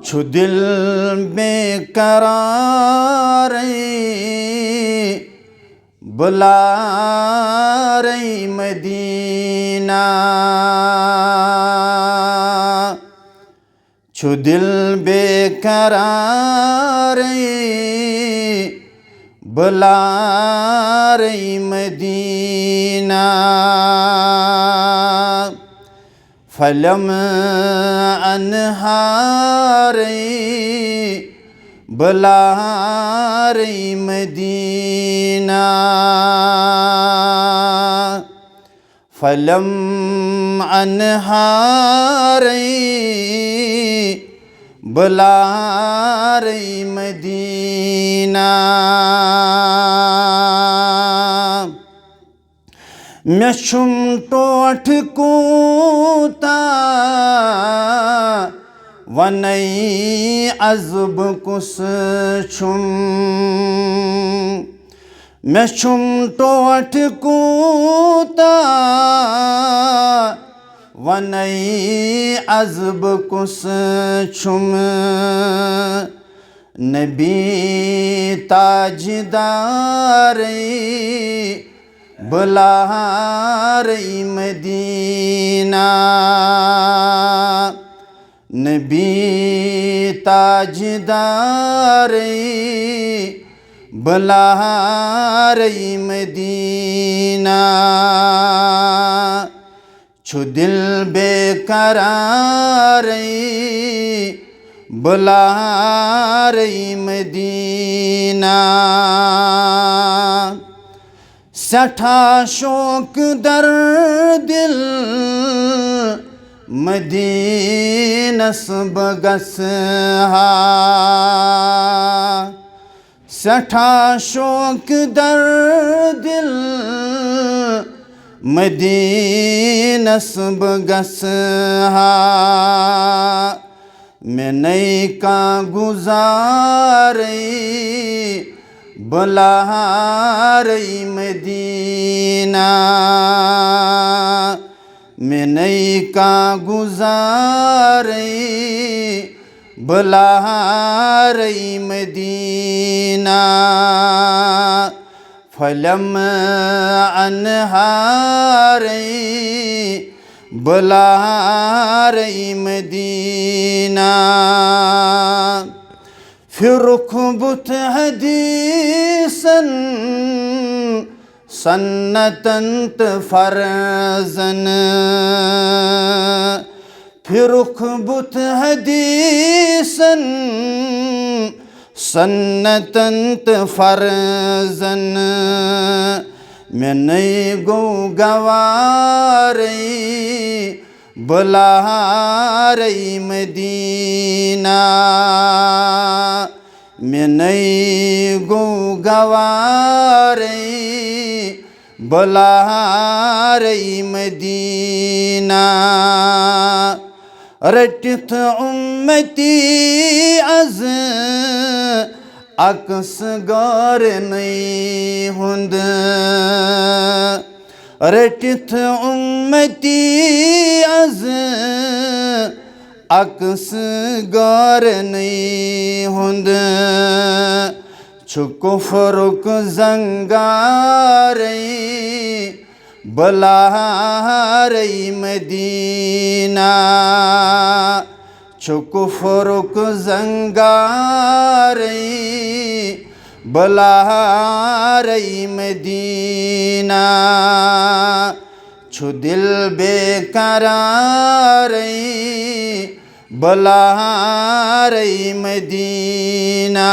छु दिल बेकरार बुला रही मदीना। छु दिल बेकरार बुला रही मदीना। फलम अनहार बुला रही मदीना। फलम अनहार बुला रही मदीना। मेशुम टोठ कूता वनई अज़ब कुस छुम। मेशुम टोठ कूता वनई अज़ब कुस छुम। नबी ताजदार बुला रही मदीना। नबी ताजदार बुला रही मदीना। छु दिल बेकरार बुला रही मदीना। सठा शौक दर दिल मदीनस बगस हा। सठा शौक दर दिल मदीनस बगस हा। मैं नई का गुजार बुला रही मदीना। मैं नई का गुजार बुला रही मदीना। फलम अनहार बुला रही मदीना। फिर रुख बुत हदीसन सन्नतंत फरजन। फिर रुख बुत हदीसन सन्नतंत फरजन। मैं नई गो गवार बुला रही मदीना। मैं नई गो गवार बुला रही मदीना। रटित उम्मती अज अक्स गौर नहीं हुंद। रटित उम्मती अज अक्स गौर नहीं हुंद। छु कुफ्रुक जंगार बुला रही मदीना। छु कुफ्रुक जंगार बुला रही मदीना। छु दिल बेकरार बुला रही मदीना।